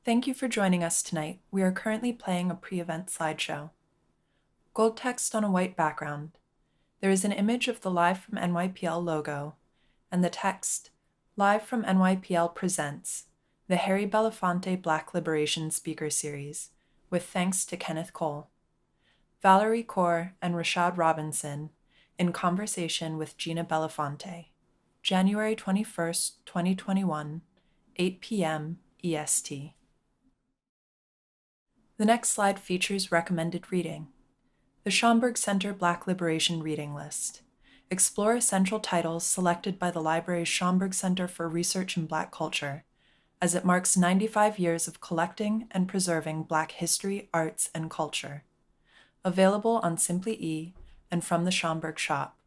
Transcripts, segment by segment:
Thank you for joining us tonight. We are currently playing a pre-event slideshow. Gold text on a white background. There is an image of the Live from NYPL logo, and the text, Live from NYPL presents the Harry Belafonte Black Liberation Speaker Series, with thanks to Kenneth Cole. Valarie Kaur and Rashad Robinson in conversation with Gina Belafonte, January 21st, 2021, 8 p.m. EST. The next slide features recommended reading. The Schomburg Center Black Liberation Reading List. Explore essential titles selected by the library's Schomburg Center for Research in Black Culture, as it marks 95 years of collecting and preserving Black history, arts, and culture. Available on Simply E and from the Schomburg shop.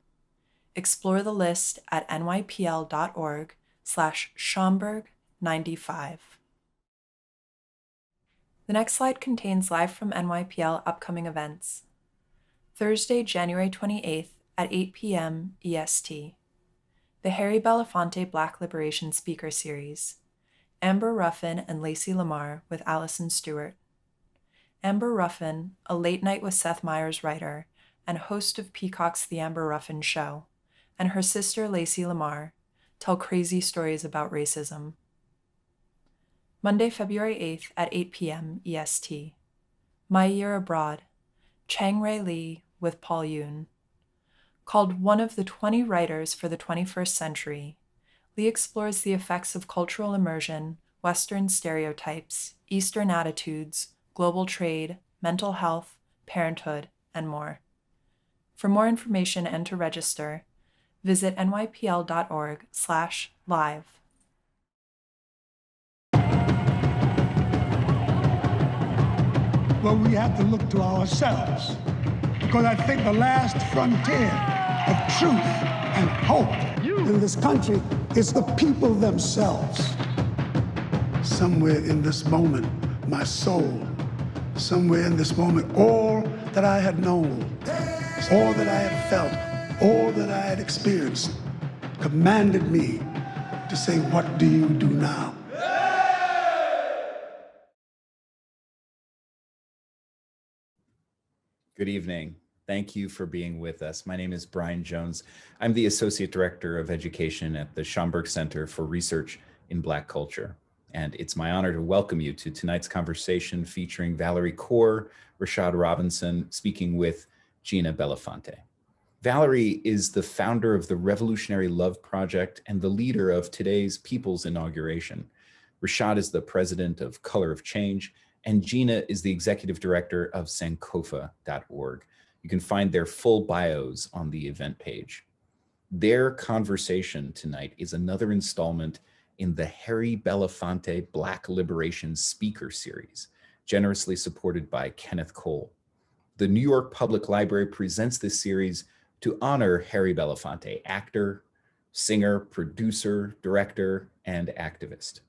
Explore the list at nypl.org/Schomburg95. The next slide contains Live from NYPL upcoming events. Thursday, January 28th at 8 p.m. EST. The Harry Belafonte Black Liberation Speaker Series. Amber Ruffin and Lacey Lamar with Allison Stewart. Amber Ruffin, a Late Night with Seth Meyers writer and host of Peacock's The Amber Ruffin Show, and her sister Lacey Lamar, tell crazy stories about racism. Monday, February 8th at 8 p.m. EST. My Year Abroad, Chang Rae Lee with Paul Yoon. Called one of the 20 writers for the 21st century, Lee explores the effects of cultural immersion, Western stereotypes, Eastern attitudes, global trade, mental health, parenthood, and more. For more information and to register, visit nypl.org/live. Well, we have to look to ourselves, because I think the last frontier of truth and hope in this country is the people themselves. Somewhere in this moment, my soul, somewhere in this moment, all that I had known, all that I had felt, all that I had experienced, commanded me to say, what do you do now? Good evening. Thank you for being with us. My name is Brian Jones. I'm the Associate Director of Education at the Schomburg Center for Research in Black Culture. And it's my honor to welcome you to tonight's conversation featuring Valarie Kaur, Rashad Robinson, speaking with Gina Belafonte. Valarie is the founder of the Revolutionary Love Project and the leader of today's People's Inauguration. Rashad is the president of Color of Change, and Gina is the executive director of sankofa.org. You can find their full bios on the event page. Their conversation tonight is another installment in the Harry Belafonte Black Liberation Speaker Series, generously supported by Kenneth Cole. The New York Public Library presents this series to honor Harry Belafonte, actor, singer, producer, director, and activist.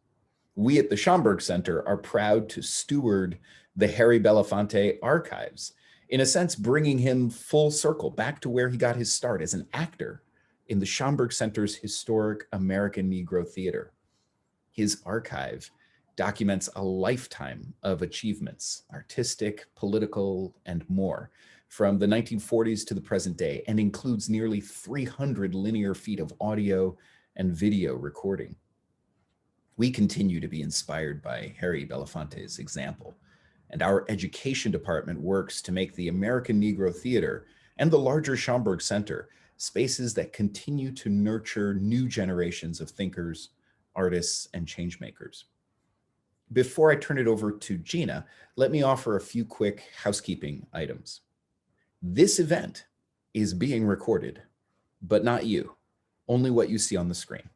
We at the Schomburg Center are proud to steward the Harry Belafonte archives, in a sense, bringing him full circle back to where he got his start as an actor in the Schomburg Center's historic American Negro Theater. His archive documents a lifetime of achievements, artistic, political, and more, from the 1940s to the present day, and includes nearly 300 linear feet of audio and video recording. We continue to be inspired by Harry Belafonte's example, and our education department works to make the American Negro Theater and the larger Schomburg Center spaces that continue to nurture new generations of thinkers, artists, and changemakers. Before I turn it over to Gina, let me offer a few quick housekeeping items. This event is being recorded, but not you, only what you see on the screen.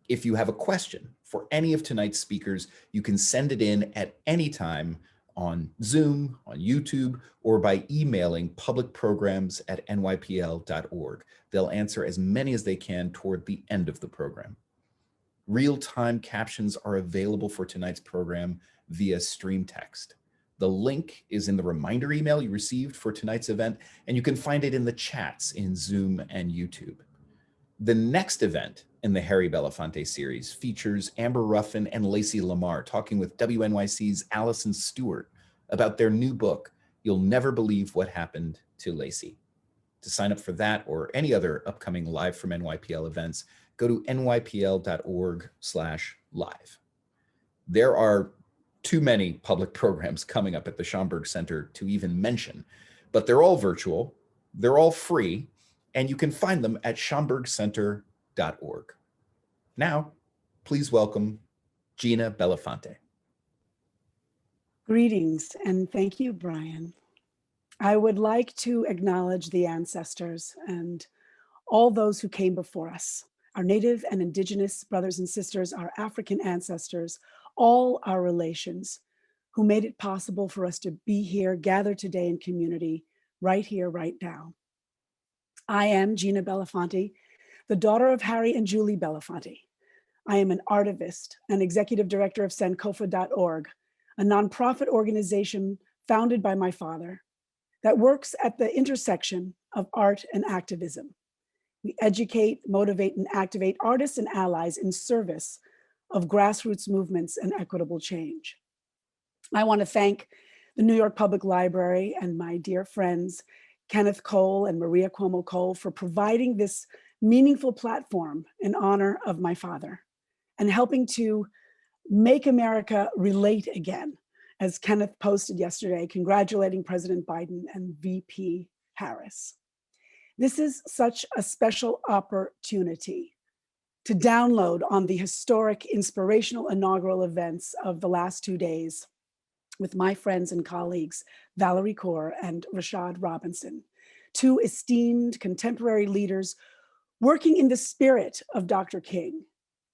If you have a question for any of tonight's speakers, you can send it in at any time on Zoom, on YouTube, or by emailing publicprograms@nypl.org. They'll answer as many as they can toward the end of the program. Real-time captions are available for tonight's program via stream text. The link is in the reminder email you received for tonight's event, and you can find it in the chats in Zoom and YouTube. The next event in the Harry Belafonte series features Amber Ruffin and Lacey Lamar talking with WNYC's Allison Stewart about their new book, You'll Never Believe What Happened to Lacey. To sign up for that or any other upcoming Live from NYPL events, go to nypl.org/live. There are too many public programs coming up at the Schomburg Center to even mention, but they're all virtual, they're all free, and you can find them at schomburgcenter.org. Now, please welcome Gina Belafonte. Greetings, and thank you, Brian. I would like to acknowledge the ancestors and all those who came before us, our Native and Indigenous brothers and sisters, our African ancestors, all our relations who made it possible for us to be here, gathered today in community, right here, right now. I am Gina Belafonte, the daughter of Harry and Julie Belafonte. I am an artivist and executive director of Sankofa.org, a nonprofit organization founded by my father that works at the intersection of art and activism. We educate, motivate, and activate artists and allies in service of grassroots movements and equitable change. I want to thank the New York Public Library and my dear friends, Kenneth Cole and Maria Cuomo Cole, for providing this meaningful platform in honor of my father and helping to make America relate again, as Kenneth posted yesterday, congratulating President Biden and VP Harris. This is such a special opportunity to download on the historic, inspirational inaugural events of the last 2 days with my friends and colleagues, Valarie Kaur and Rashad Robinson, two esteemed contemporary leaders working in the spirit of Dr. King,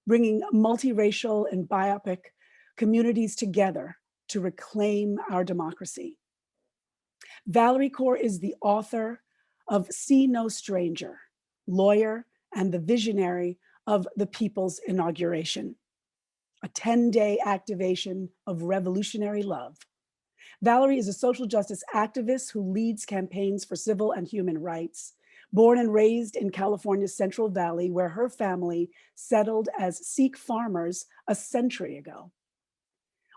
bringing multiracial and biopic communities together to reclaim our democracy. Valarie Kaur is the author of See No Stranger, lawyer and the visionary of the People's Inauguration, a 10-day activation of revolutionary love. Valarie is a social justice activist who leads campaigns for civil and human rights. Born and raised in California's Central Valley, where her family settled as Sikh farmers a century ago.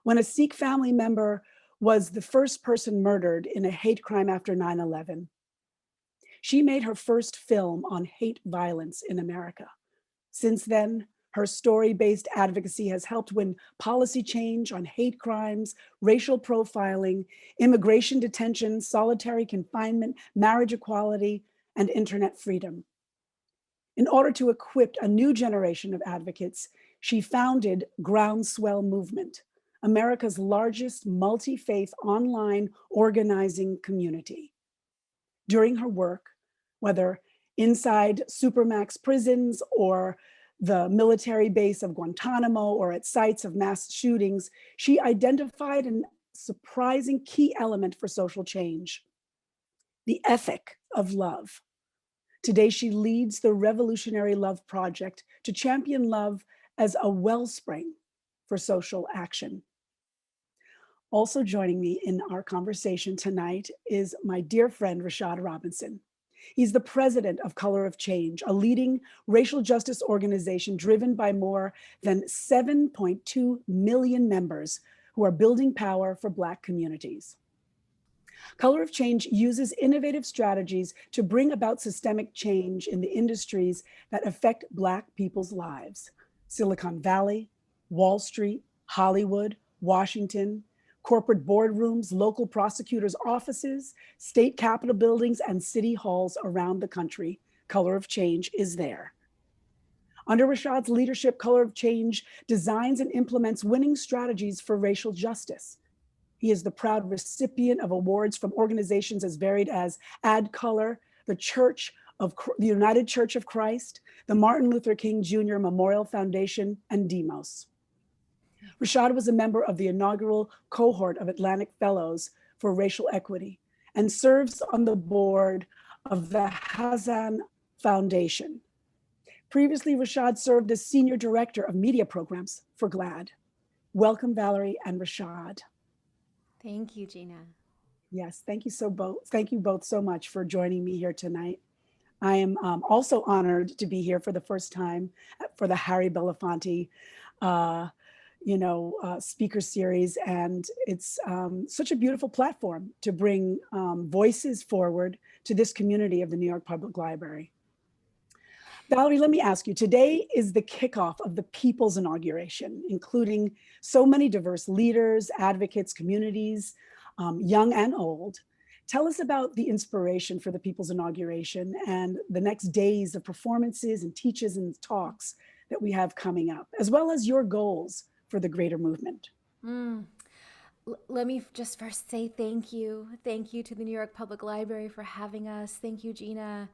When a Sikh family member was the first person murdered in a hate crime after 9/11, she made her first film on hate violence in America. Since then, her story-based advocacy has helped win policy change on hate crimes, racial profiling, immigration detention, solitary confinement, marriage equality, and internet freedom. In order to equip a new generation of advocates, she founded Groundswell Movement, America's largest multi-faith online organizing community. During her work, whether inside Supermax prisons or the military base of Guantanamo or at sites of mass shootings, she identified a surprising key element for social change: the ethic of love. Today, she leads the Revolutionary Love Project to champion love as a wellspring for social action. Also joining me in our conversation tonight is my dear friend, Rashad Robinson. He's the president of Color of Change, a leading racial justice organization driven by more than 7.2 million members who are building power for Black communities. Color of Change uses innovative strategies to bring about systemic change in the industries that affect Black people's lives: Silicon Valley, Wall Street, Hollywood, Washington, corporate boardrooms, local prosecutors' offices, state capitol buildings, and city halls around the country. Color of Change is there. Under Rashad's leadership, Color of Change designs and implements winning strategies for racial justice. He is the proud recipient of awards from organizations as varied as Ad Color, the United Church of Christ, the Martin Luther King Jr. Memorial Foundation, and Demos. Rashad was a member of the inaugural cohort of Atlantic Fellows for Racial Equity and serves on the board of the Hazan Foundation. Previously, Rashad served as Senior Director of Media Programs for GLAAD. Welcome, Valarie and Rashad. Thank you, Gina. Yes, thank you both so much for joining me here tonight. I am also honored to be here for the first time for the Harry Belafonte speaker series. And it's such a beautiful platform to bring voices forward to this community of the New York Public Library. Valarie, let me ask you, today is the kickoff of the People's Inauguration, including so many diverse leaders, advocates, communities, young and old. Tell us about the inspiration for the People's Inauguration and the next days of performances and teaches and talks that we have coming up, as well as your goals for the greater movement. Let me just first say thank you. Thank you to the New York Public Library for having us. Thank you, Gina,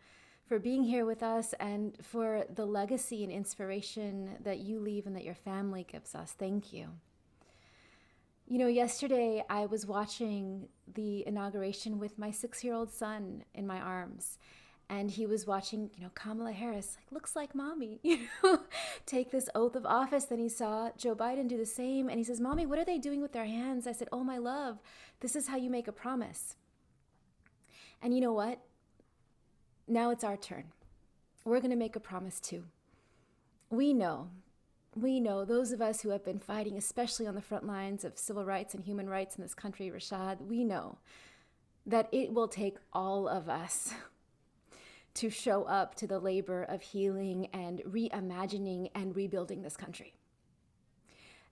for being here with us and for the legacy and inspiration that you leave and that your family gives us. Thank you. You know, yesterday I was watching the inauguration with my 6-year-old son in my arms. And he was watching, Kamala Harris, looks like mommy, take this oath of office. Then he saw Joe Biden do the same. And he says, Mommy, what are they doing with their hands? I said, oh, my love, this is how you make a promise. And you know what? Now it's our turn. We're going to make a promise too. We know, those of us who have been fighting, especially on the front lines of civil rights and human rights in this country, Rashad, we know that it will take all of us to show up to the labor of healing and reimagining and rebuilding this country.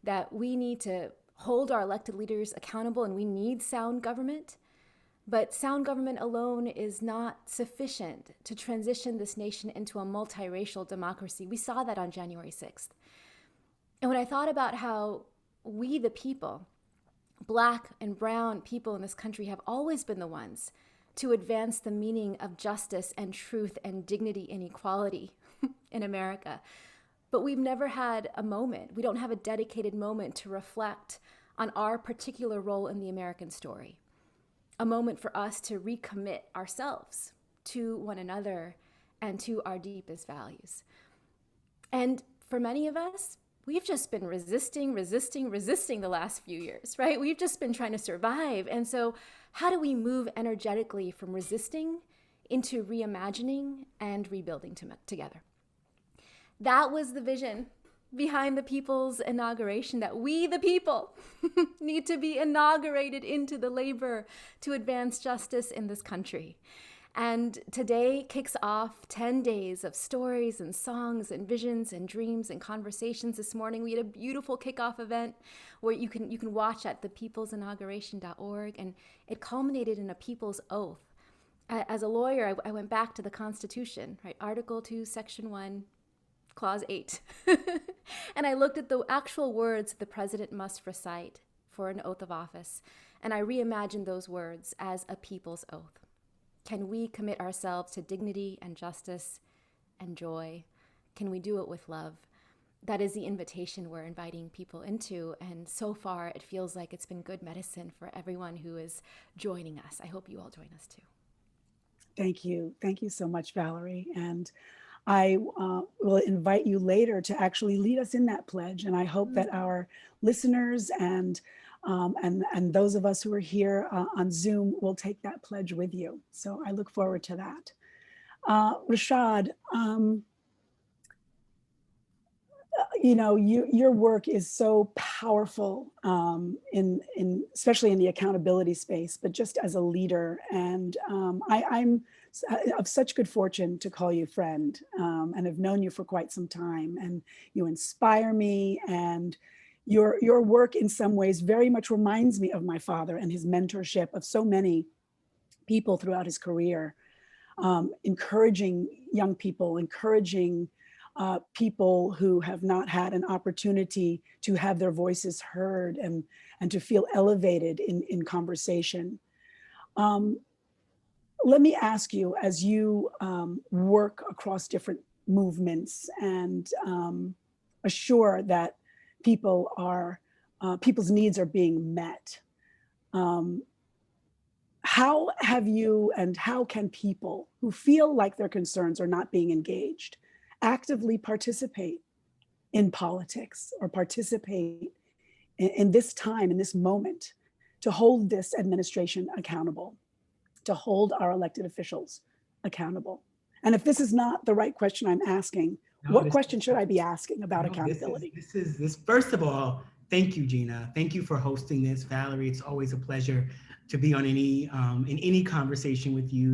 That we need to hold our elected leaders accountable, and we need sound government, but sound government alone is not sufficient to transition this nation into a multiracial democracy. We saw that on January 6th. And when I thought about how we, the people, Black and brown people in this country, have always been the ones to advance the meaning of justice and truth and dignity and equality in America. But we've never had a moment, we don't have a dedicated moment to reflect on our particular role in the American story. A moment for us to recommit ourselves to one another and to our deepest values. And for many of us, we've just been resisting the last few years, right? We've just been trying to survive. And so how do we move energetically from resisting into reimagining and rebuilding together? That was the vision behind the People's Inauguration, that we, the people, need to be inaugurated into the labor to advance justice in this country. And today kicks off 10 days of stories and songs and visions and dreams and conversations. This morning we had a beautiful kickoff event where you can watch at thepeoplesinauguration.org, and it culminated in a people's oath. As a lawyer, I went back to the Constitution, right? Article 2, Section 1, Clause 8. And I looked at the actual words the president must recite for an oath of office, and I reimagined those words as a people's oath. Can we commit ourselves to dignity and justice and joy? Can we do it with love? That is the invitation we're inviting people into. And so far, it feels like it's been good medicine for everyone who is joining us. I hope you all join us too. Thank you. Thank you so much, Valarie. And I will invite you later to actually lead us in that pledge. And I hope that our listeners and those of us who are here on Zoom will take that pledge with you. So I look forward to that. Rashad, your work is so powerful especially in the accountability space, but just as a leader. And I'm of such good fortune to call you friend, and have known you for quite some time. And you inspire me, and your work in some ways very much reminds me of my father and his mentorship of so many people throughout his career, encouraging young people, encouraging people who have not had an opportunity to have their voices heard and to feel elevated in conversation. Let me ask you, as you work across different movements and assure that people's needs are being met, how have you and how can people who feel like their concerns are not being engaged actively participate in politics or participate in this time, in this moment, to hold this administration accountable, to hold our elected officials accountable? And if this is not the right question I'm asking, No, what question should I be asking about no, accountability? This first of all, thank you, Gina. Thank you for hosting this, Valarie. It's always a pleasure to be on in any conversation with you.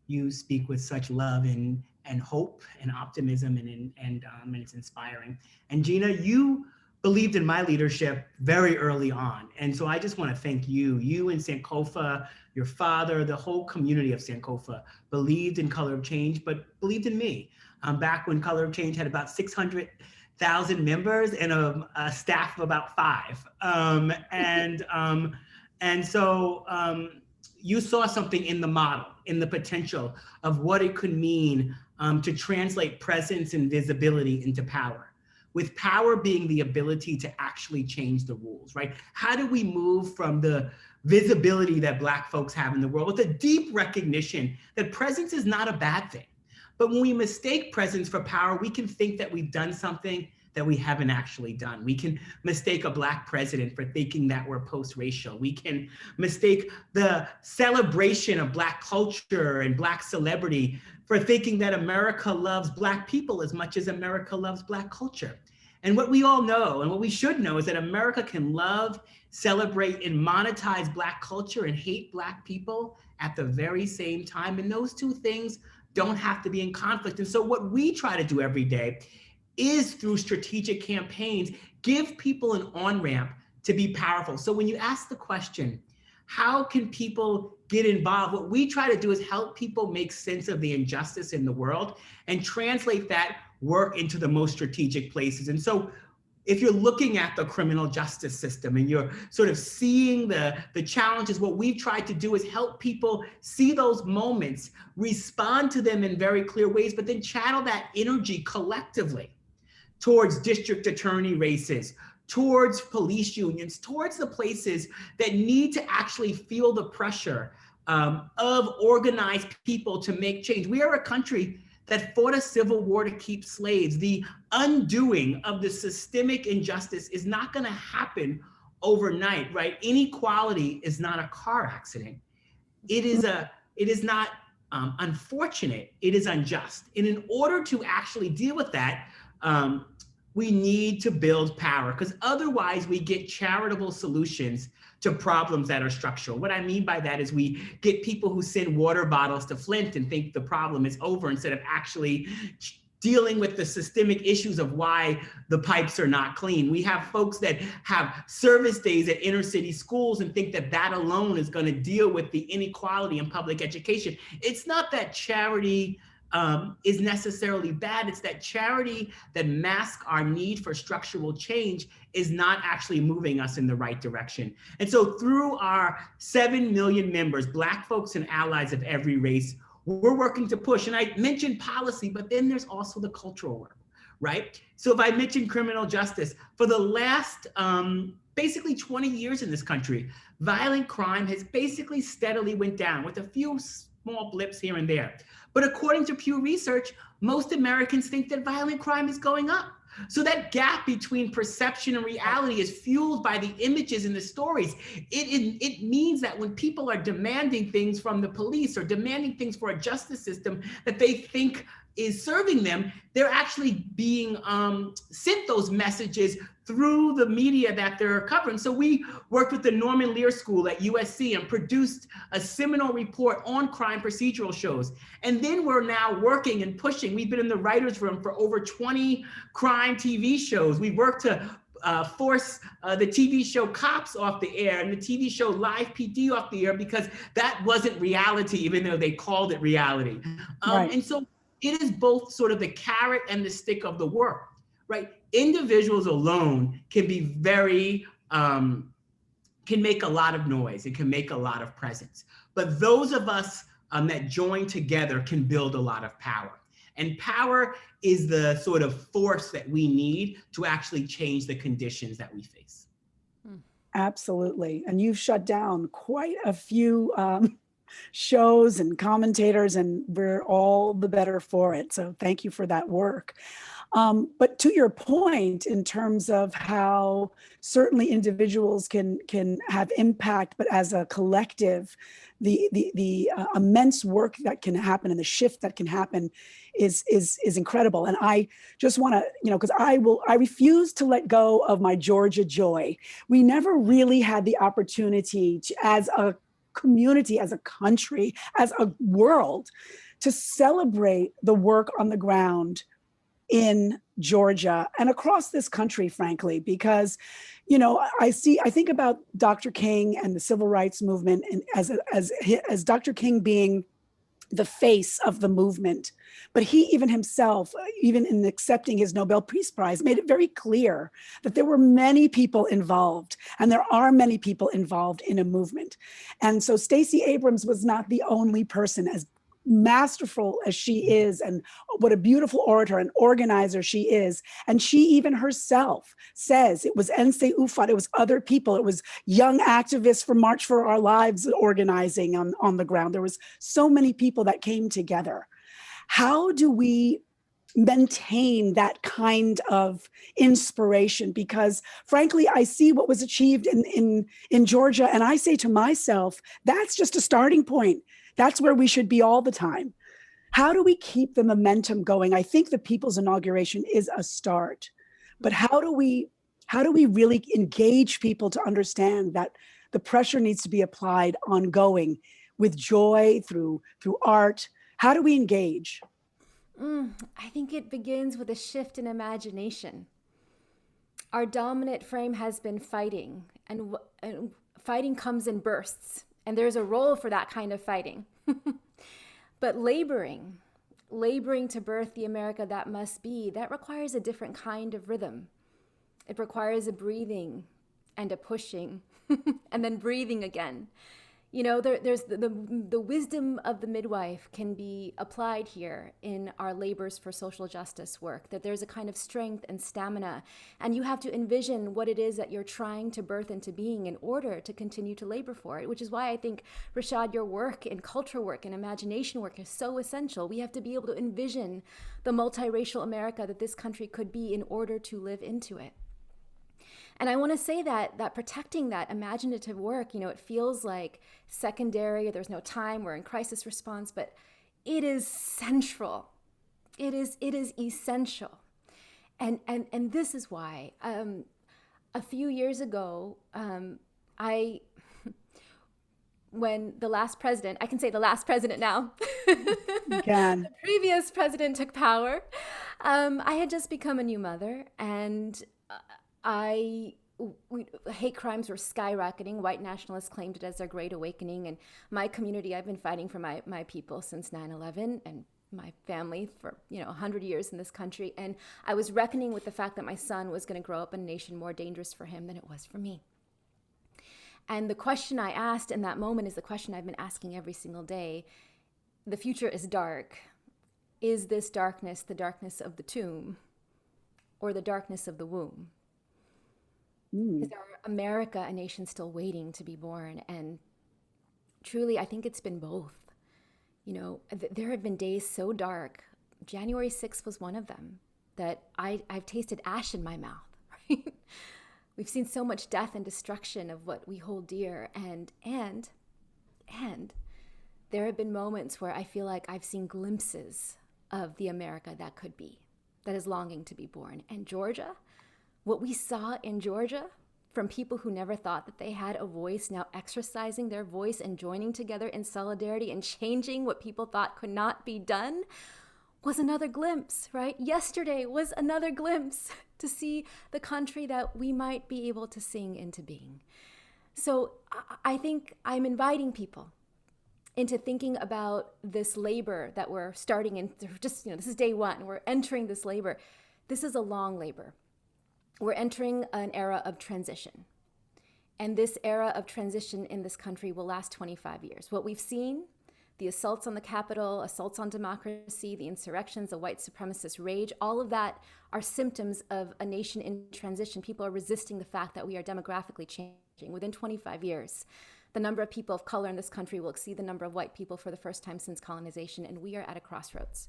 You speak with such love and hope and optimism, and it's inspiring. And Gina, you believed in my leadership very early on. And so I just want to thank you and Sankofa, your father, the whole community of Sankofa believed in Color of Change, but believed in me. Back when Color of Change had about 600,000 members and a staff of about 5. And so you saw something in the model, in the potential of what it could mean to translate presence and visibility into power, with power being the ability to actually change the rules, right? How do we move from the visibility that Black folks have in the world with a deep recognition that presence is not a bad thing? But when we mistake presence for power, we can think that we've done something that we haven't actually done. We can mistake a Black president for thinking that we're post-racial. We can mistake the celebration of Black culture and Black celebrity for thinking that America loves Black people as much as America loves Black culture. And what we all know, and what we should know, is that America can love, celebrate, and monetize Black culture and hate Black people at the very same time. And those two things don't have to be in conflict. And so what we try to do every day is, through strategic campaigns, give people an on-ramp to be powerful. So when you ask the question, how can people get involved? What we try to do is help people make sense of the injustice in the world and translate that work into the most strategic places. And so if you're looking at the criminal justice system and you're sort of seeing the challenges, what we've tried to do is help people see those moments, respond to them in very clear ways, but then channel that energy collectively towards district attorney races, towards police unions, towards the places that need to actually feel the pressure of organized people to make change. We are a country that fought a civil war to keep slaves. The undoing of the systemic injustice is not going to happen overnight, right? Inequality is not a car accident. It is not unfortunate, it is unjust. And in order to actually deal with that, we need to build power, because otherwise we get charitable solutions to problems that are structural. What I mean by that is we get people who send water bottles to Flint and think the problem is over, instead of actually dealing with the systemic issues of why the pipes are not clean. We have folks that have service days at inner city schools and think that that alone is going to deal with the inequality in public education. It's not that charity is necessarily bad. It's that charity that masks our need for structural change is not actually moving us in the right direction. And so through our 7 million members, Black folks and allies of every race, we're working to push. And I mentioned policy, but then there's also the cultural work, right? So if I mentioned criminal justice, for the last basically 20 years in this country, violent crime has basically steadily went down with a few small blips here and there. But according to Pew Research, most Americans think that violent crime is going up. So that gap between perception and reality is fueled by the images and the stories. It means that when people are demanding things from the police or demanding things for a justice system that they think is serving them, they're actually being sent those messages through the media that they're covering. So we worked with the Norman Lear School at USC and produced a seminal report on crime procedural shows. And then we're now working and pushing. We've been in the writer's room for over 20 crime TV shows. We worked to force the TV show Cops off the air and the TV show Live PD off the air, because that wasn't reality, even though they called it reality. Right. And so it is both sort of the carrot and the stick of the work, right? Individuals alone can be very, can make a lot of noise. It can make a lot of presence. But those of us that join together can build a lot of power. And power is the sort of force that we need to actually change the conditions that we face. Absolutely. And you've shut down quite a few shows and commentators, and we're all the better for it. So thank you for that work. But to your point, in terms of how certainly individuals can have impact, but as a collective, the immense work that can happen and the shift that can happen is incredible. And I just want to, because I refuse to let go of my Georgia joy. We never really had the opportunity to, as a community, as a country, as a world, to celebrate the work on the ground in Georgia and across this country, frankly, because, I think about Dr. King and the civil rights movement, and as Dr. King being the face of the movement. But he even himself, even in accepting his Nobel Peace Prize, made it very clear that there were many people involved, and there are many people involved in a movement. And so Stacey Abrams was not the only person, as masterful as she is, and what a beautiful orator and organizer she is. And she even herself says it was Nse Ufot, it was other people, it was young activists from March for Our Lives organizing on the ground. There was so many people that came together. How do we maintain that kind of inspiration? Because frankly, I see what was achieved in Georgia, and I say to myself, that's just a starting point. That's where we should be all the time. How do we keep the momentum going? I think the people's inauguration is a start, but how do we really engage people to understand that the pressure needs to be applied ongoing with joy, through art? How do we engage? I think it begins with a shift in imagination. Our dominant frame has been fighting, and fighting comes in bursts. And there's a role for that kind of fighting. But laboring to birth the America that must be, that requires a different kind of rhythm. It requires a breathing and a pushing and then breathing again. There's the wisdom of the midwife can be applied here in our labors for social justice work, that there's a kind of strength and stamina, and you have to envision what it is that you're trying to birth into being in order to continue to labor for it, which is why I think, Rashad, your work in culture work and imagination work is so essential. We have to be able to envision the multiracial America that this country could be in order to live into it. And I want to say that protecting that imaginative work, it feels like secondary, there's no time, we're in crisis response, but it is central. It is essential. And this is why a few years ago, when the last president, I can say the last president now, the previous president took power, I had just become a new mother, and hate crimes were skyrocketing. White nationalists claimed it as their great awakening. And my community, I've been fighting for my people since 9/11, and my family for 100 years in this country. And I was reckoning with the fact that my son was going to grow up in a nation more dangerous for him than it was for me. And the question I asked in that moment is the question I've been asking every single day. The future is dark. Is this darkness the darkness of the tomb or the darkness of the womb? Is our America a nation still waiting to be born? And truly, I think it's been both. There have been days so dark. January 6th was one of them that I've tasted ash in my mouth, right? We've seen so much death and destruction of what we hold dear. And there have been moments where I feel like I've seen glimpses of the America that could be, that is longing to be born. And Georgia, what we saw in Georgia from people who never thought that they had a voice, now exercising their voice and joining together in solidarity and changing what people thought could not be done, was another glimpse, right? Yesterday was another glimpse to see the country that we might be able to sing into being. So I think I'm inviting people into thinking about this labor that we're starting in. Just, this is day one. We're entering this labor. This is a long labor. We're entering an era of transition. And this era of transition in this country will last 25 years. What we've seen, the assaults on the Capitol, assaults on democracy, the insurrections, the white supremacist rage, all of that are symptoms of a nation in transition. People are resisting the fact that we are demographically changing. Within 25 years, the number of people of color in this country will exceed the number of white people for the first time since colonization, and we are at a crossroads.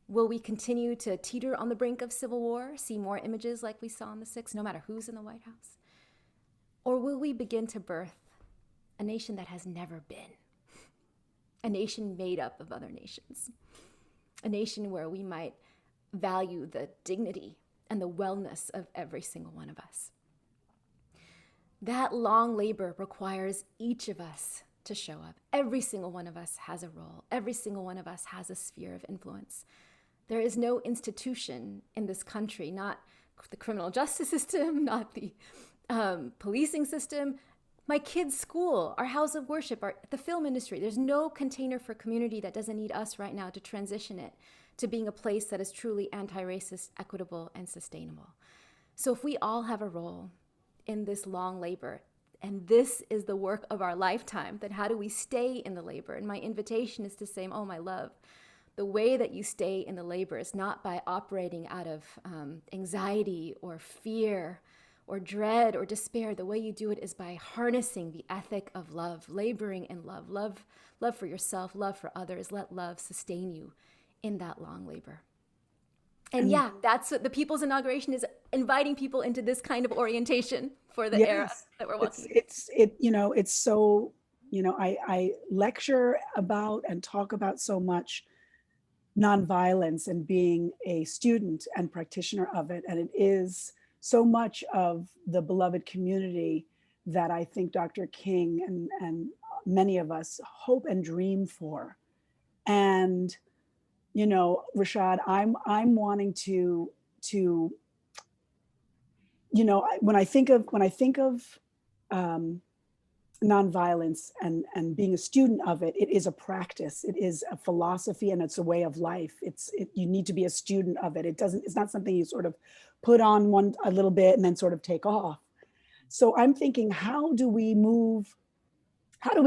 Will we continue to teeter on the brink of civil war, see more images like we saw in the 6th, no matter who's in the White House? Or will we begin to birth a nation that has never been? A nation made up of other nations. A nation where we might value the dignity and the wellness of every single one of us. That long labor requires each of us to show up. Every single one of us has a role. Every single one of us has a sphere of influence. There is no institution in this country, not the criminal justice system, not the policing system, my kids' school, our house of worship, the film industry. There's no container for community that doesn't need us right now to transition it to being a place that is truly anti-racist, equitable, and sustainable. So if we all have a role in this long labor, and this is the work of our lifetime, then how do we stay in the labor? And my invitation is to say, oh, my love, the way that you stay in the labor is not by operating out of anxiety or fear or dread or despair. The way you do it is by harnessing the ethic of love, laboring in love, love for yourself, love for others. Let love sustain you in that long labor. And yeah, that's what the People's Inauguration is, inviting people into this kind of orientation for the era that we're walking. It's so, I lecture about and talk about so much nonviolence and being a student and practitioner of it. And it is so much of the beloved community that I think Dr. King and many of us hope and dream for. And, Rashad, I'm wanting to when I think of nonviolence and being a student of it, it is a practice. It is a philosophy and it's a way of life. You need to be a student of it. It's not something you sort of put on a little bit and then sort of take off. So I'm thinking, how do we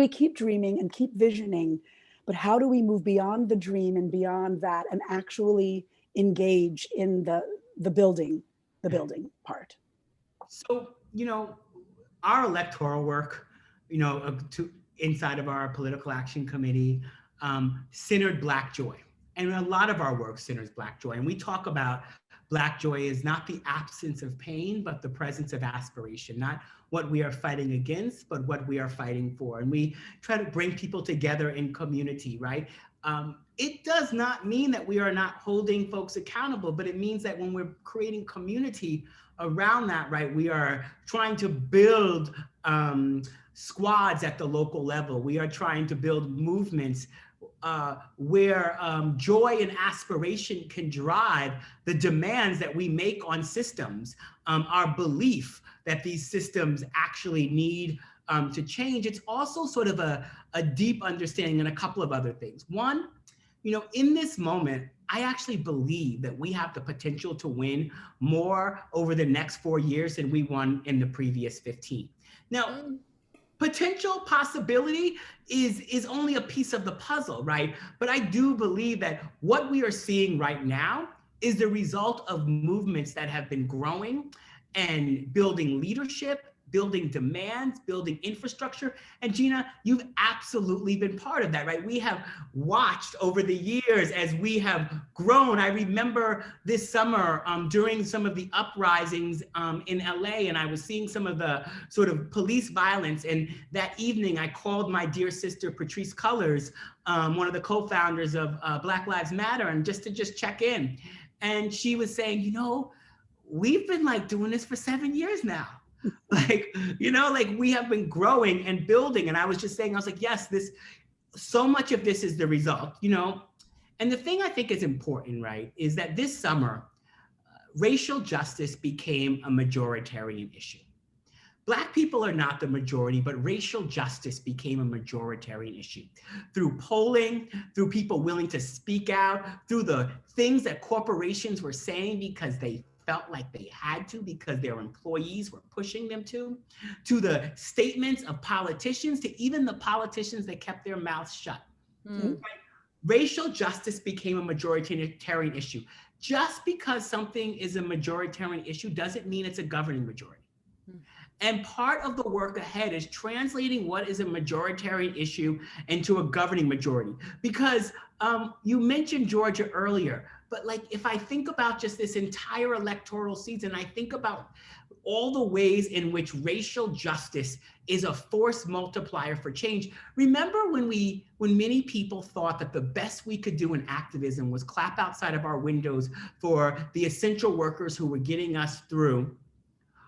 keep dreaming and keep visioning, but how do we move beyond the dream and beyond that and actually engage in the building part? So, our electoral work, inside of our political action committee, centered Black joy. And a lot of our work centers Black joy. And we talk about Black joy is not the absence of pain, but the presence of aspiration, not what we are fighting against, but what we are fighting for. And we try to bring people together in community, right? It does not mean that we are not holding folks accountable, but it means that when we're creating community around that, right, we are trying to build squads at the local level. We are trying to build movements where joy and aspiration can drive the demands that we make on systems, our belief that these systems actually need to change. It's also sort of a deep understanding and a couple of other things. One, in this moment, I actually believe that we have the potential to win more over the next 4 years than we won in the previous 15. Now, potential possibility is only a piece of the puzzle, right? But I do believe that what we are seeing right now is the result of movements that have been growing and building leadership, building demands, building infrastructure. And Gina, you've absolutely been part of that, right? We have watched over the years as we have grown. I remember this summer during some of the uprisings in LA, and I was seeing some of the sort of police violence. And that evening I called my dear sister, Patrice Cullors, one of the co-founders of Black Lives Matter, and just to check in. And she was saying, we've been doing this for 7 years now. We have been growing and building. And I was just saying, I was like, yes, so much of this is the result, And the thing I think is important, right, is that this summer, racial justice became a majoritarian issue. Black people are not the majority, but racial justice became a majoritarian issue through polling, through people willing to speak out, through the things that corporations were saying because they felt like they had to because their employees were pushing them to the statements of politicians, to even the politicians that kept their mouths shut. Right? Racial justice became a majoritarian issue. Just because something is a majoritarian issue doesn't mean it's a governing majority. And part of the work ahead is translating what is a majoritarian issue into a governing majority. Because you mentioned Georgia earlier, but like if I think about just this entire electoral season, I think about all the ways in which racial justice is a force multiplier for change. Remember when many people thought that the best we could do in activism was clap outside of our windows for the essential workers who were getting us through,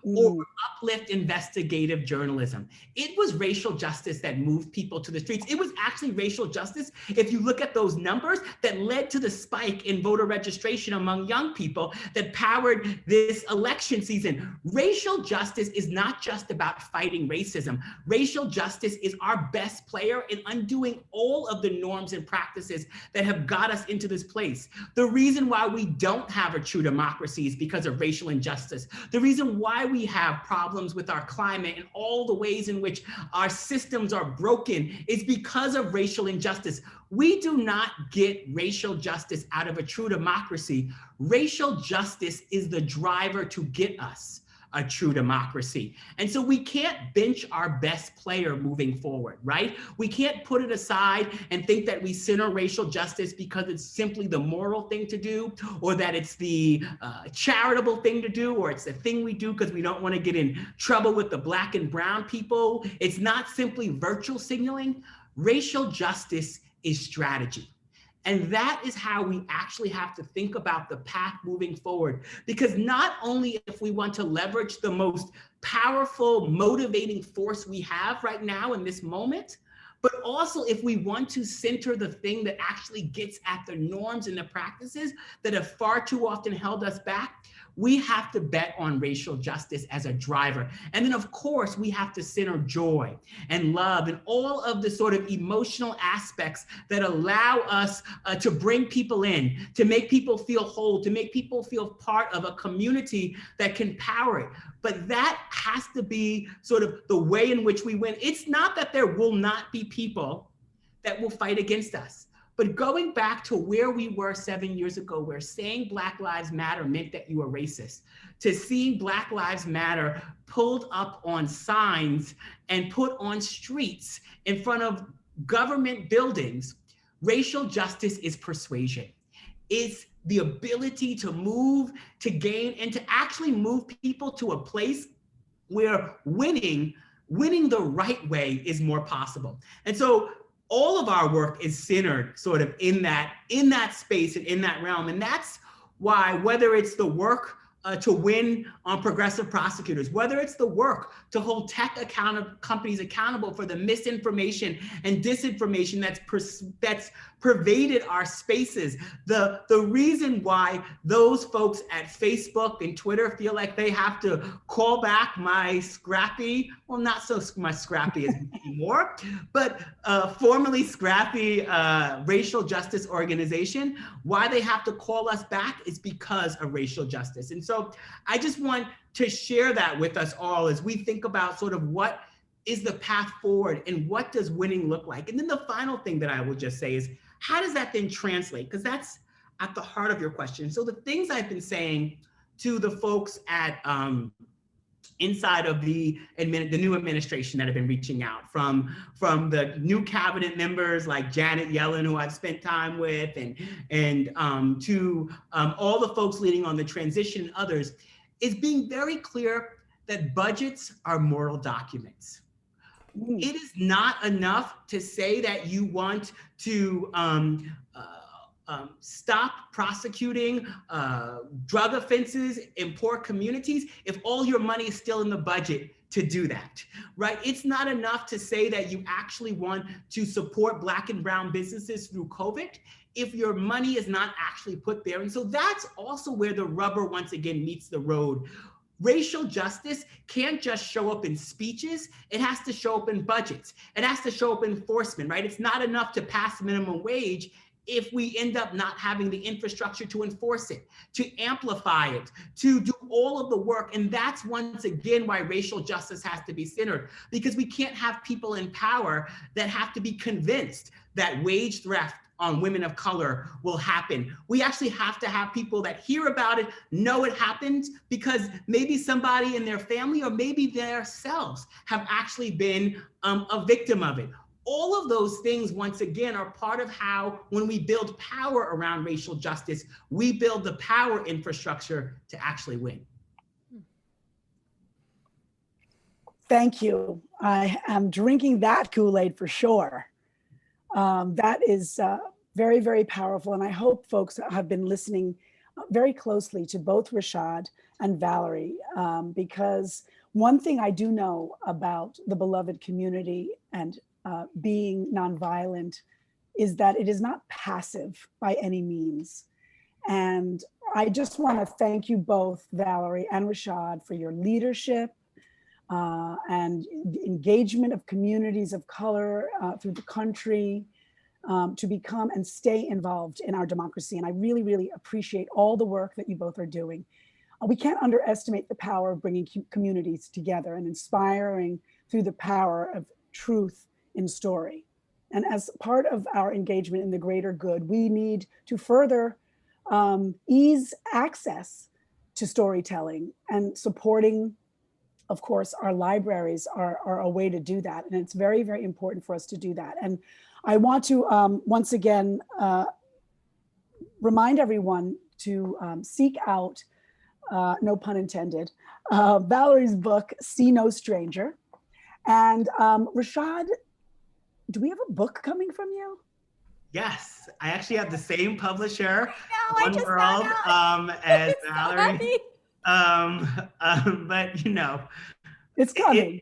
or uplift investigative journalism. It was racial justice that moved people to the streets. It was actually racial justice, if you look at those numbers, that led to the spike in voter registration among young people that powered this election season. Racial justice is not just about fighting racism. Racial justice is our best player in undoing all of the norms and practices that have got us into this place. The reason why we don't have a true democracy is because of racial injustice. The reason why we have problems with our climate and all the ways in which our systems are broken is because of racial injustice. We do not get racial justice out of a true democracy. Racial justice is the driver to get us a true democracy. And so we can't bench our best player moving forward, right? We can't put it aside and think that we center racial justice because it's simply the moral thing to do, or that it's the charitable thing to do, or it's the thing we do because we don't want to get in trouble with the Black and brown people. It's not simply virtual signaling. Racial justice is strategy. And that is how we actually have to think about the path moving forward. Because not only if we want to leverage the most powerful, motivating force we have right now in this moment, but also if we want to center the thing that actually gets at the norms and the practices that have far too often held us back, we have to bet on racial justice as a driver. And then of course, we have to center joy and love and all of the sort of emotional aspects that allow us to bring people in, to make people feel whole, to make people feel part of a community that can power it. But that has to be sort of the way in which we win. It's not that there will not be people that will fight against us. But going back to where we were 7 years ago, where saying Black Lives Matter meant that you were racist, to seeing Black Lives Matter pulled up on signs and put on streets in front of government buildings, racial justice is persuasion. It's the ability to move, to gain, and to actually move people to a place where winning the right way is more possible. And so all of our work is centered sort of in that space and in that realm. And that's why, whether it's the work to win on progressive prosecutors, whether it's the work to hold tech companies accountable for the misinformation and disinformation that's pervaded our spaces, the reason why those folks at Facebook and Twitter feel like they have to call back my scrappy, well, not so much scrappy anymore, but formerly scrappy racial justice organization, why they have to call us back is because of racial justice. And so I just want to share that with us all as we think about sort of what is the path forward and what does winning look like. And then the final thing that I will just say is, how does that then translate? Because that's at the heart of your question. So the things I've been saying to the folks at inside of the new administration that have been reaching out, from the new cabinet members like Janet Yellen, who I've spent time with, and to all the folks leading on the transition and others, is being very clear that budgets are moral documents. It is not enough to say that you want to stop prosecuting drug offenses in poor communities if all your money is still in the budget to do that, right? It's not enough to say that you actually want to support Black and brown businesses through COVID if your money is not actually put there. And so that's also where the rubber once again meets the road. Racial justice can't just show up in speeches. It has to show up in budgets. It has to show up in enforcement, right? It's not enough to pass minimum wage if we end up not having the infrastructure to enforce it, to amplify it, to do all of the work. And that's once again why racial justice has to be centered, because we can't have people in power that have to be convinced that wage theft on women of color will happen. We actually have to have people that hear about it, know it happened, because maybe somebody in their family or maybe themselves have actually been a victim of it. All of those things, once again, are part of how, when we build power around racial justice, we build the power infrastructure to actually win. Thank you. I am drinking that Kool-Aid for sure. That is very, very powerful. And I hope folks have been listening very closely to both Rashad and Valarie, because one thing I do know about the beloved community and being nonviolent is that it is not passive by any means. And I just want to thank you both, Valarie and Rashad, for your leadership and the engagement of communities of color through the country to become and stay involved in our democracy. And I really, really appreciate all the work that you both are doing. We can't underestimate the power of bringing communities together and inspiring through the power of truth in story. And as part of our engagement in the greater good, we need to further ease access to storytelling, and supporting, of course, our libraries are a way to do that. And it's very, very important for us to do that. And I want to once again remind everyone to seek out, no pun intended, Valarie's book, See No Stranger. And Rashad, do we have a book coming from you? Yes, I actually have the same publisher, One World, as Valarie. But you know, it's coming.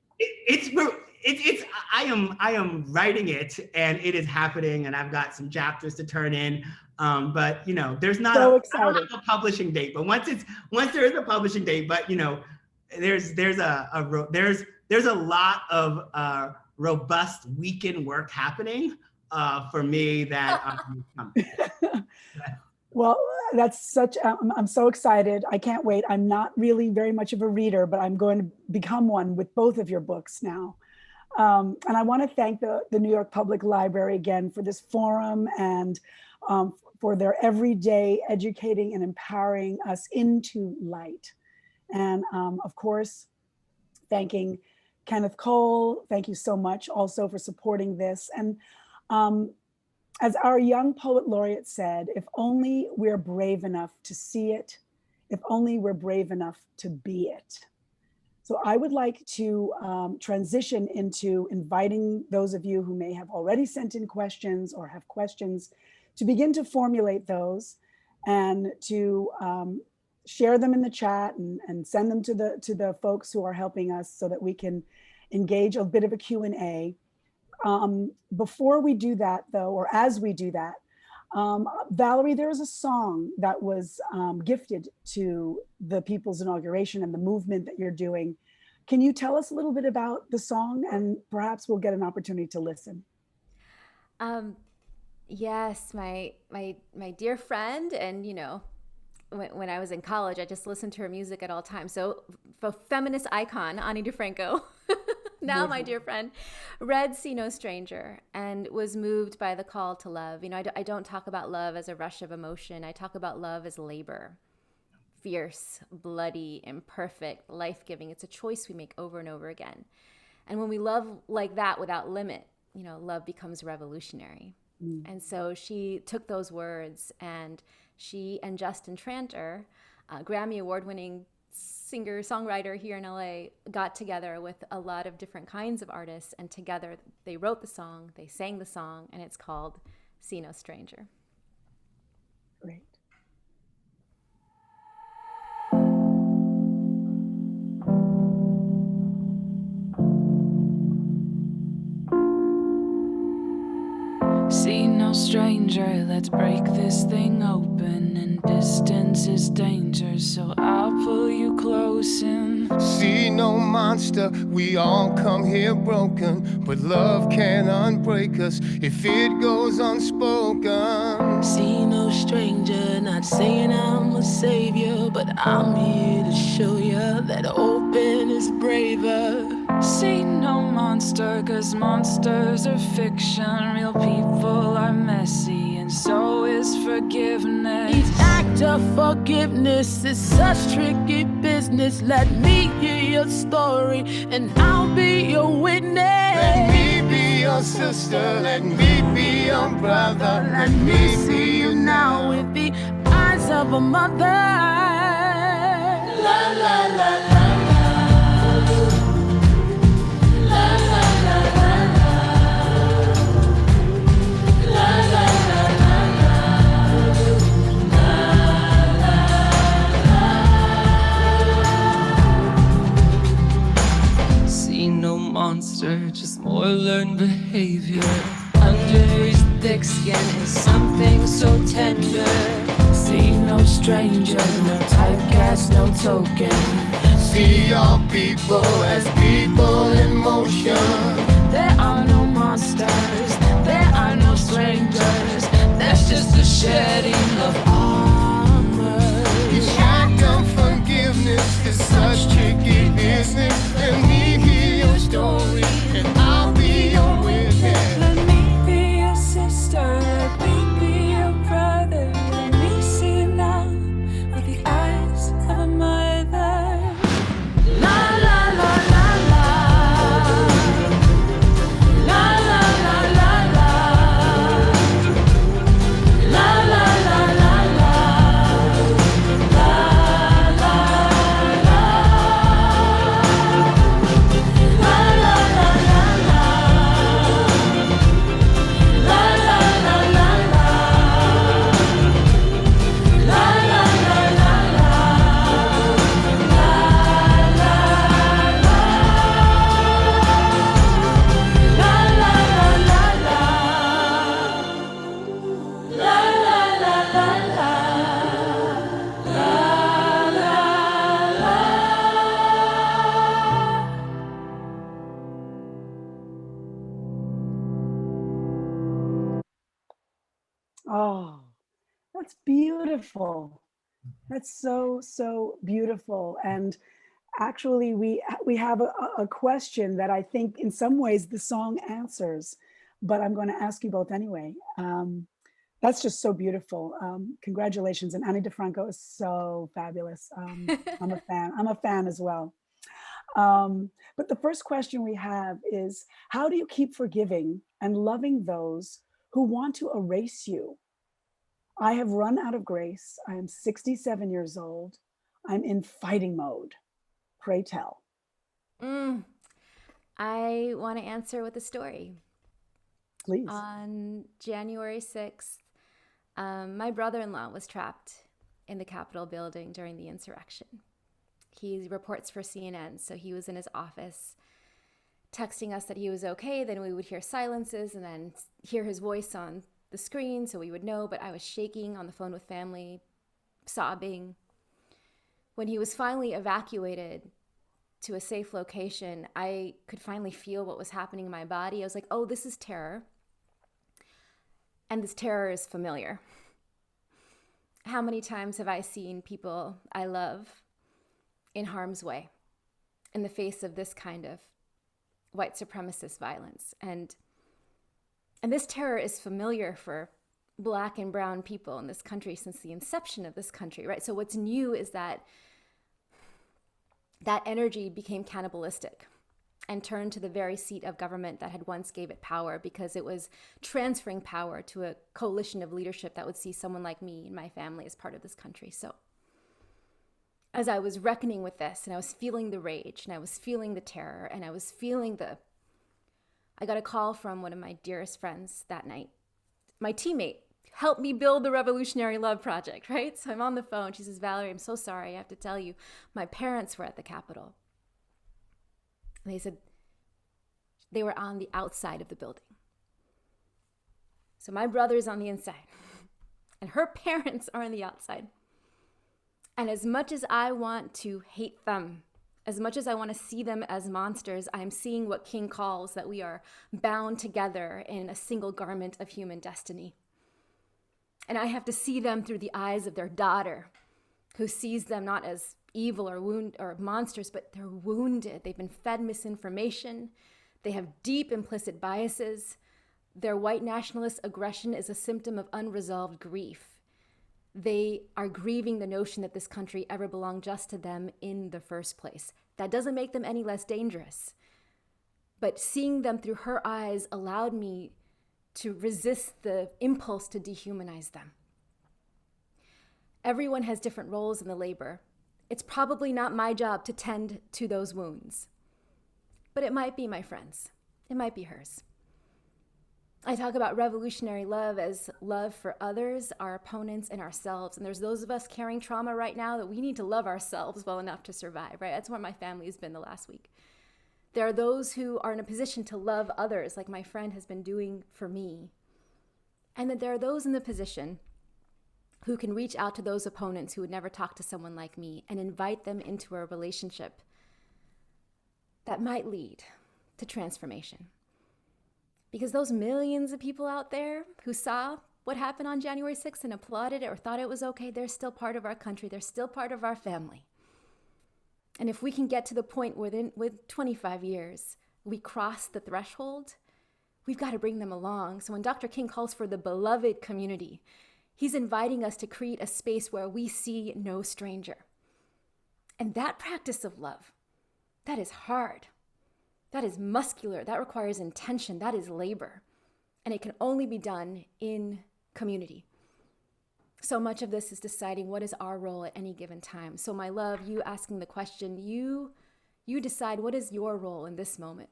I am writing it, and it is happening, and I've got some chapters to turn in. But you know, there's not So I don't have a publishing date. But once there is a publishing date, but you know, there's a lot of robust weekend work happening for me that Well, that's I'm so excited. I can't wait. I'm not really very much of a reader, but I'm going to become one with both of your books now. And I want to thank the New York Public Library again for this forum, and for their everyday educating and empowering us into light. And of course, thanking Kenneth Cole. Thank you so much also for supporting this. And as our young poet laureate said, if only we're brave enough to see it, if only we're brave enough to be it. So I would like to transition into inviting those of you who may have already sent in questions or have questions to begin to formulate those, and to share them in the chat and send them to the folks who are helping us, so that we can engage a bit of a Q&A. Before we do that though, or as we do that, Valarie, there was a song that was gifted to the People's Inauguration and the movement that you're doing. Can you tell us a little bit about the song, and perhaps we'll get an opportunity to listen? Yes, my dear friend, and you know, when I was in college, I just listened to her music at all times. So, feminist icon Ani DeFranco, now my dear friend, read See No Stranger and was moved by the call to love. You know, I don't talk about love as a rush of emotion. I talk about love as labor, fierce, bloody, imperfect, life-giving. It's a choice we make over and over again. And when we love like that without limit, you know, love becomes revolutionary. And so she took those words, and she and Justin Tranter, Grammy award-winning singer-songwriter here in LA, got together with a lot of different kinds of artists, and together they wrote the song, they sang the song, and it's called See No Stranger. Great. See no no stranger, let's break this thing open. And distance is danger, so I'll pull you close and see no monster, we all come here broken, but love can unbreak us if it goes unspoken. see no stranger, not saying I'm a savior, but I'm here to show you that open is braver. See no monster, cause monsters are fiction. Real people are messy, and so is forgiveness. Each act of forgiveness is such tricky business. Let me hear your story, and I'll be your witness. Let me be your sister, let me be your brother. Let me see you now with the eyes of a mother. La la la la. Monster, just more learned behavior. Under his thick skin is something so tender. See no stranger, no typecast, no token. See all people as people in motion. There are no monsters, there are no strangers. That's just the shedding of armor. Each act of forgiveness is such tricky business. Let me hear your story, and I'll be your witness. Let me be your sister, let me be your brother. Let me see you now with the eyes of a mother. La la la la la. La la la la la. La la la la la. La la la. Oh, that's beautiful. That's so, so beautiful. And actually, we have a question that I think in some ways the song answers, but I'm going to ask you both anyway. That's just so beautiful. Congratulations. And Ani DeFranco is so fabulous. I'm a fan. I'm a fan as well. But the first question we have is, how do you keep forgiving and loving those who want to erase you? I have run out of grace. I am 67 years old. I'm in fighting mode. Pray tell. I want to answer with a story. Please. On January 6th, my brother-in-law was trapped in the Capitol building during the insurrection. He reports for CNN, so he was in his office texting us that he was okay. Then we would hear silences and then hear his voice on the screen, so we would know. But I was shaking on the phone with family, sobbing. When he was finally evacuated to a safe location, I could finally feel what was happening in my body. I was like, oh, this is terror. And this terror is familiar. How many times have I seen people I love in harm's way in the face of this kind of white supremacist violence? And this terror is familiar for Black and brown people in this country since the inception of this country, right? So what's new is that energy became cannibalistic and turned to the very seat of government that had once gave it power, because it was transferring power to a coalition of leadership that would see someone like me and my family as part of this country. So as I was reckoning with this, and I was feeling the rage, and I was feeling the terror, and I was feeling I got a call from one of my dearest friends that night, my teammate, helped me build the Revolutionary Love Project, right? So I'm on the phone. She says, Valarie, I'm so sorry. I have to tell you, my parents were at the Capitol. And they said they were on the outside of the building. So my brother's on the inside and her parents are on the outside. And as much as I want to hate them, as much as I want to see them as monsters, I'm seeing what King calls that we are bound together in a single garment of human destiny. And I have to see them through the eyes of their daughter, who sees them not as evil or monsters, but they're wounded. They've been fed misinformation. They have deep implicit biases. Their white nationalist aggression is a symptom of unresolved grief. They are grieving the notion that this country ever belonged just to them in the first place. That doesn't make them any less dangerous. But seeing them through her eyes allowed me to resist the impulse to dehumanize them. Everyone has different roles in the labor. It's probably not my job to tend to those wounds. But it might be my friend's. It might be hers. I talk about revolutionary love as love for others, our opponents, and ourselves. And there's those of us carrying trauma right now that we need to love ourselves well enough to survive, right? That's where my family has been the last week. There are those who are in a position to love others, like my friend has been doing for me. And that there are those in the position who can reach out to those opponents who would never talk to someone like me and invite them into a relationship that might lead to transformation. Because those millions of people out there who saw what happened on January 6th and applauded it or thought it was okay, they're still part of our country. They're still part of our family. And if we can get to the point where with 25 years, we cross the threshold, we've got to bring them along. So when Dr. King calls for the beloved community, he's inviting us to create a space where we see no stranger. And that practice of love, that is hard. That is muscular, that requires intention, that is labor. And it can only be done in community. So much of this is deciding what is our role at any given time. So my love, you asking the question, you decide what is your role in this moment.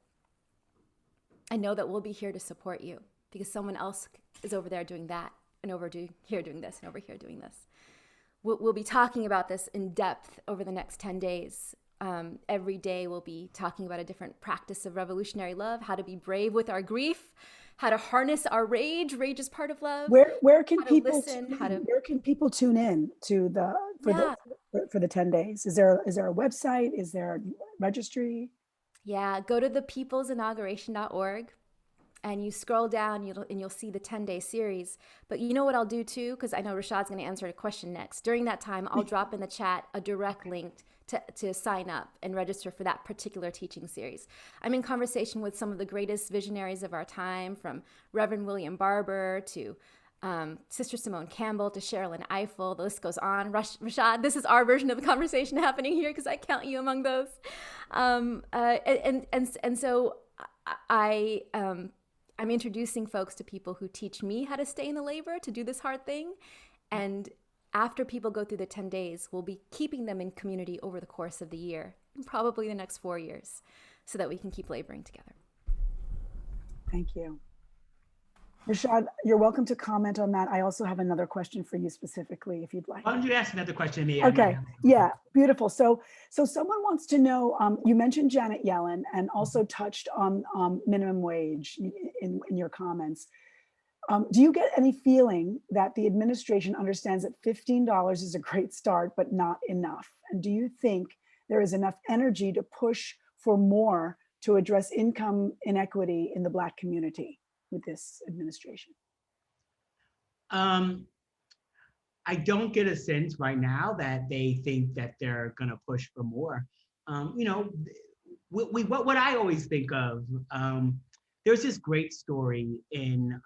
I know that we'll be here to support you because someone else is over there doing that and here doing this and over here doing this. We'll be talking about this in depth over the next 10 days. Every day we'll be talking about a different practice of revolutionary love, how to be brave with our grief, how to harness our rage. Rage is part of love. Where can people tune in to for the 10 days? Is there a website? Is there a registry? Yeah, go to thepeoplesinauguration.org and you scroll down and you'll see the 10-day series. But you know what I'll do too, because I know Rashad's going to answer a question next. During that time, I'll drop in the chat a direct link to sign up and register for that particular teaching series. I'm in conversation with some of the greatest visionaries of our time, from Reverend William Barber to Sister Simone Campbell to Sherilyn Eiffel. The list goes on. Rashad, this is our version of the conversation happening here because I count you among those. So I'm introducing folks to people who teach me how to stay in the labor, to do this hard thing. And after people go through the 10 days, we'll be keeping them in community over the course of the year, and probably the next 4 years, so that we can keep laboring together. Thank you. Rashad, you're welcome to comment on that. I also have another question for you specifically, if you'd like. Why don't you ask another question to me? Okay, yeah, beautiful. So someone wants to know, you mentioned Janet Yellen and also touched on minimum wage in your comments. Do you get any feeling that the administration understands that $15 is a great start, but not enough? And do you think there is enough energy to push for more to address income inequity in the Black community with this administration? I don't get a sense right now that they think that they're going to push for more. What I always think of, there's this great story in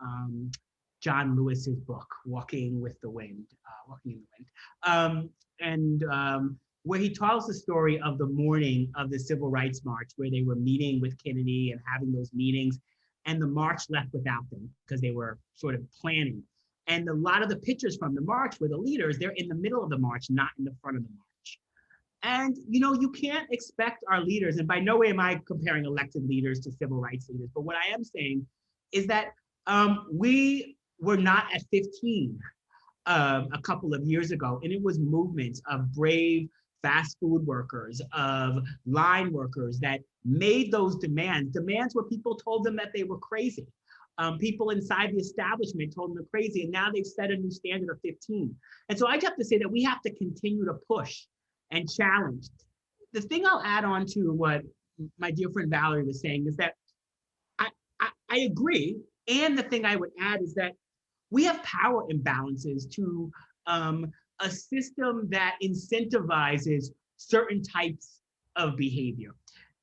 John Lewis's book, Walking in the Wind, where he tells the story of the morning of the Civil Rights March, where they were meeting with Kennedy and having those meetings, and the march left without them because they were sort of planning. And a lot of the pictures from the march were the leaders, they're in the middle of the march, not in the front of the march. And you can't expect our leaders, and by no way am I comparing elected leaders to civil rights leaders, but what I am saying is that we were not at 15 a couple of years ago, and it was movements of brave fast food workers, of line workers that made those demands where people told them that they were crazy. People inside the establishment told them they're crazy, and now they've set a new standard of 15. And so I have to say that we have to continue to push and challenge. The thing I'll add on to what my dear friend Valarie was saying is that I agree. And the thing I would add is that we have power imbalances to a system that incentivizes certain types of behavior,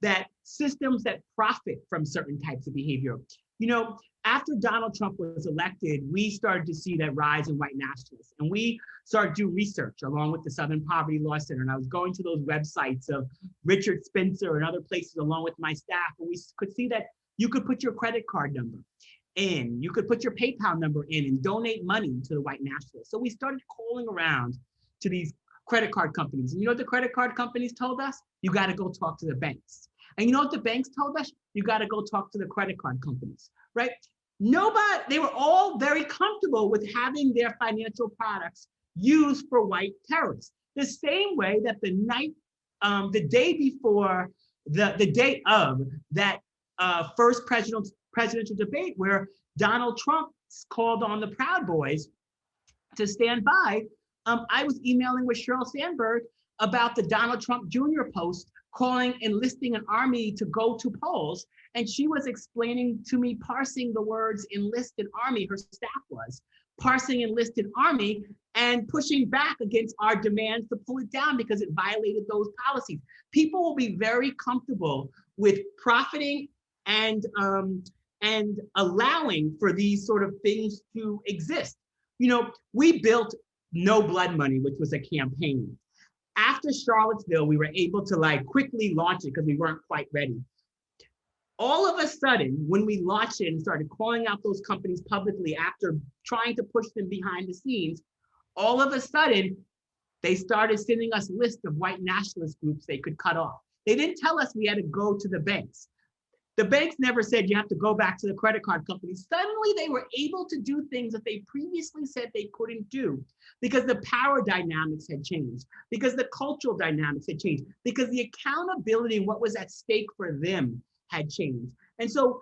that systems that profit from certain types of behavior. You know, after Donald Trump was elected, we started to see that rise in white nationalists, and we started to do research along with the Southern Poverty Law Center. And I was going to those websites of Richard Spencer and other places along with my staff, and we could see that you could put your credit card number in, you could put your PayPal number in and donate money to the white nationalists. So we started calling around to these credit card companies. And you know what the credit card companies told us? You got to go talk to the banks. And you know what the banks told us? You got to go talk to the credit card companies, right? Nobody, they were all very comfortable with having their financial products used for white terrorists. The same way that the night, the day before, the day of that first presidential debate where Donald Trump called on the Proud Boys to stand by, I was emailing with Sheryl Sandberg about the Donald Trump Jr. post calling, enlisting an army to go to polls. And she was explaining to me, parsing the words enlisted army, her staff was, parsing enlisted army and pushing back against our demands to pull it down because it violated those policies. People will be very comfortable with profiting and allowing for these sort of things to exist. You know, we built No Blood Money, which was a campaign. After Charlottesville, we were able to quickly launch it because we weren't quite ready. All of a sudden, when we launched it and started calling out those companies publicly after trying to push them behind the scenes, all of a sudden, they started sending us lists of white nationalist groups they could cut off. They didn't tell us we had to go to the banks. The banks never said you have to go back to the credit card companies. Suddenly they were able to do things that they previously said they couldn't do because the power dynamics had changed, because the cultural dynamics had changed, because the accountability and what was at stake for them had changed. And so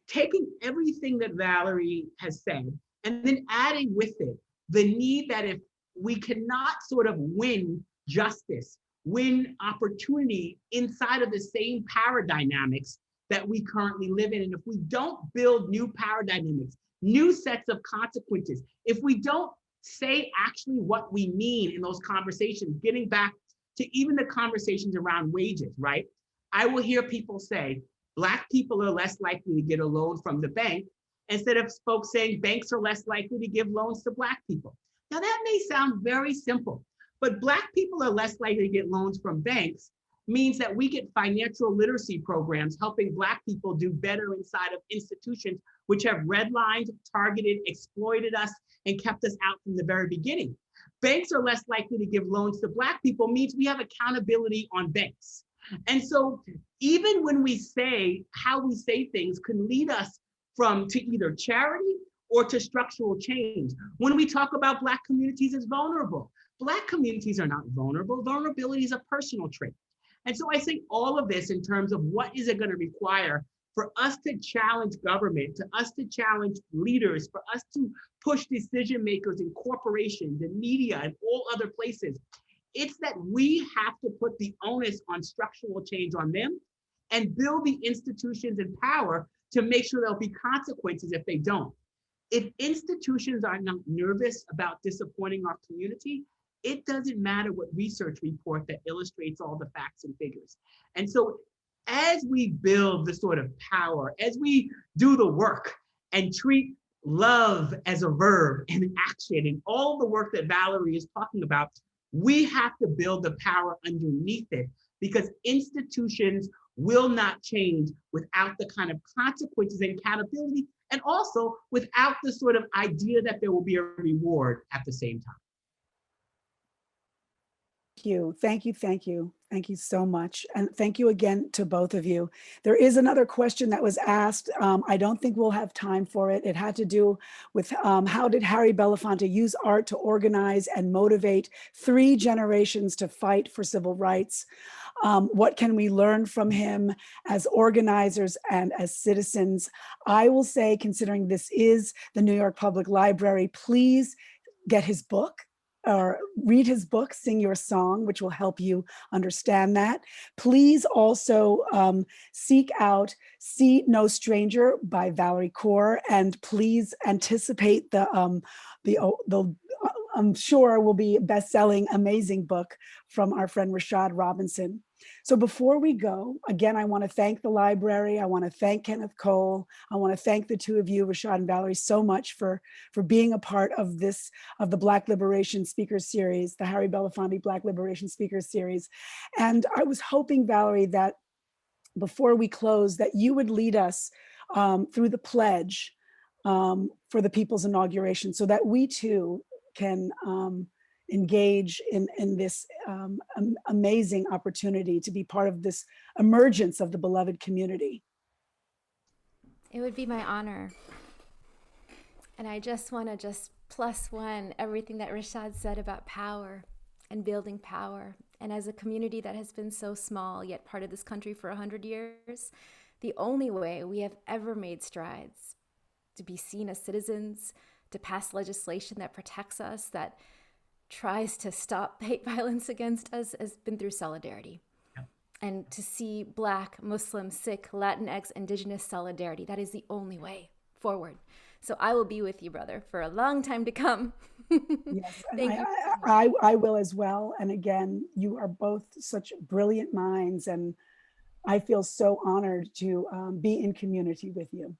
taking everything that Valarie has said and then adding with it the need that if we cannot sort of win justice, win opportunity inside of the same power dynamics that we currently live in. And if we don't build new power dynamics, new sets of consequences, if we don't say actually what we mean in those conversations, getting back to even the conversations around wages, right? I will hear people say, Black people are less likely to get a loan from the bank, instead of folks saying banks are less likely to give loans to Black people. Now that may sound very simple, but Black people are less likely to get loans from banks means that we get financial literacy programs helping Black people do better inside of institutions which have redlined, targeted, exploited us, and kept us out from the very beginning. Banks are less likely to give loans to Black people means we have accountability on banks. And so even when we say how we say things can lead us to either charity or to structural change. When we talk about Black communities as vulnerable, Black communities are not vulnerable. Vulnerability is a personal trait. And so I think all of this in terms of what is it going to require for us to challenge government, to us to challenge leaders, for us to push decision makers in corporations and media and all other places, it's that we have to put the onus on structural change on them and build the institutions and power to make sure there'll be consequences if they don't. If institutions are not nervous about disappointing our community, it doesn't matter what research report that illustrates all the facts and figures. And so as we build the sort of power, as we do the work and treat love as a verb and action and all the work that Valarie is talking about, we have to build the power underneath it, because institutions will not change without the kind of consequences and accountability, and also without the sort of idea that there will be a reward at the same time. Thank you so much. And thank you again to both of you. There is another question that was asked. I don't think we'll have time for it. It had to do with how did Harry Belafonte use art to organize and motivate 3 generations to fight for civil rights? What can we learn from him as organizers and as citizens? I will say, considering this is the New York Public Library, please get his book or read his book, Sing Your Song, which will help you understand that. Please also seek out See No Stranger by Valarie Kaur, and please anticipate the I'm sure will be best-selling, amazing book from our friend Rashad Robinson. So before we go, again, I want to thank the library. I want to thank Kenneth Cole. I want to thank the two of you, Rashad and Valarie, so much for being a part of the Black Liberation Speakers Series, the Harry Belafonte Black Liberation Speakers Series. And I was hoping, Valarie, that before we close, that you would lead us through the pledge for the People's Inauguration, so that we too can engage in this amazing opportunity to be part of this emergence of the beloved community. It would be my honor. And I just want to plus one everything that Rashad said about power and building power. And as a community that has been so small, yet part of this country for 100 years, the only way we have ever made strides to be seen as citizens, to pass legislation that protects us, that tries to stop hate violence against us, has been through solidarity. Yeah. And to see Black, Muslim, Sikh, Latinx, Indigenous solidarity, that is the only way forward. So I will be with you, brother, for a long time to come. Yes, and I will as well. And again, you are both such brilliant minds, and I feel so honored to be in community with you.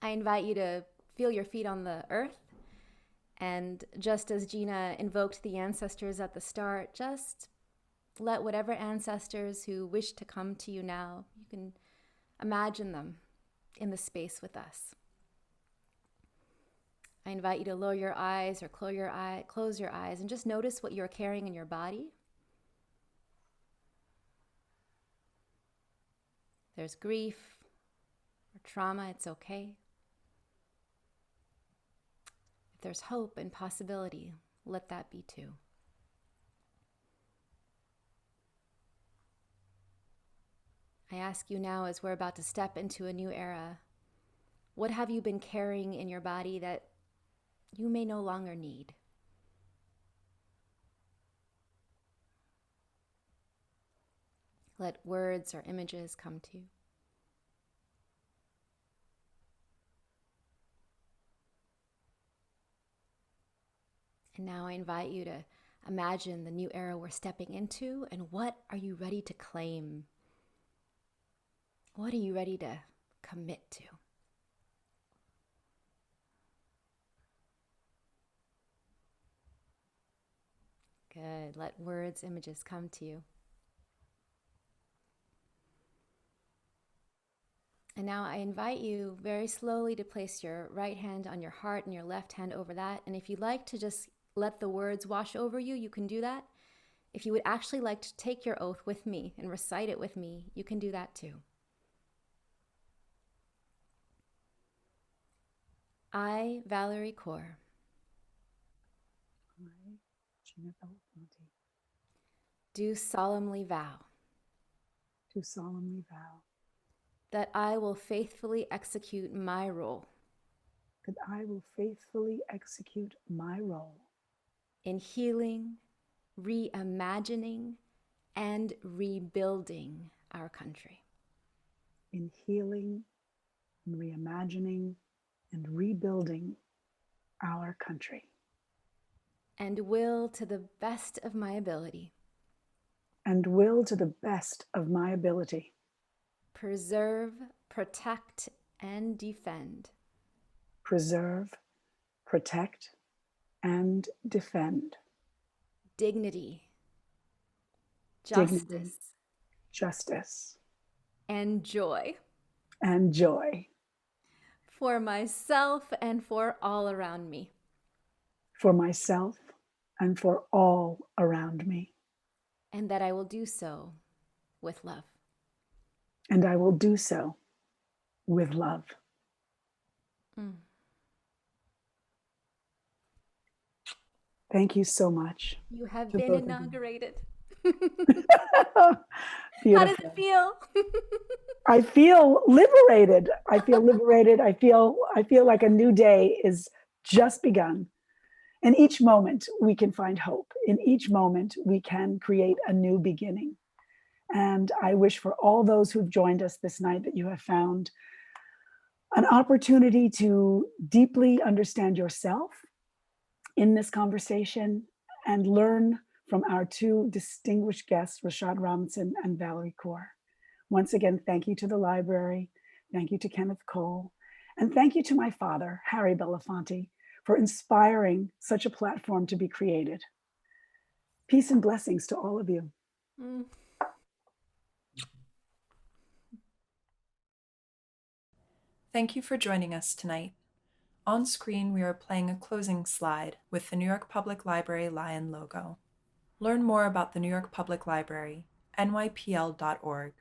I invite you to feel your feet on the earth. And just as Gina invoked the ancestors at the start, just let whatever ancestors who wish to come to you now, you can imagine them in the space with us. I invite you to lower your eyes or close your eyes and just notice what you're carrying in your body. If there's grief or trauma, it's okay. If there's hope and possibility, let that be too. I ask you now, as we're about to step into a new era, what have you been carrying in your body that you may no longer need? Let words or images come to you. And now I invite you to imagine the new era we're stepping into, and what are you ready to claim? What are you ready to commit to? Good. Let words, images come to you. And now I invite you very slowly to place your right hand on your heart and your left hand over that. And if you'd like to just let the words wash over you, you can do that. If you would actually like to take your oath with me and recite it with me, you can do that too. I, Valarie Kaur, I, Gina Belafonte, do solemnly vow that I will faithfully execute my role in healing, reimagining, and rebuilding our country. In healing, reimagining, and rebuilding our country. And will, to the best of my ability, preserve, protect, and defend. Preserve, protect, and defend. Dignity, justice, and joy. For myself and for all around me. And that I will do so with love. Thank you so much. You have been inaugurated. How does it feel? I feel liberated. I feel liberated. I feel like a new day is just begun. In each moment, we can find hope. In each moment, we can create a new beginning. And I wish for all those who've joined us this night that you have found an opportunity to deeply understand yourself in this conversation and learn from our two distinguished guests, Rashad Robinson and Valarie Kaur. Once again, thank you to the library. Thank you to Kenneth Cole. And thank you to my father, Harry Belafonte, for inspiring such a platform to be created. Peace and blessings to all of you. Thank you for joining us tonight. On screen, we are playing a closing slide with the New York Public Library Lion logo. Learn more about the New York Public Library, nypl.org.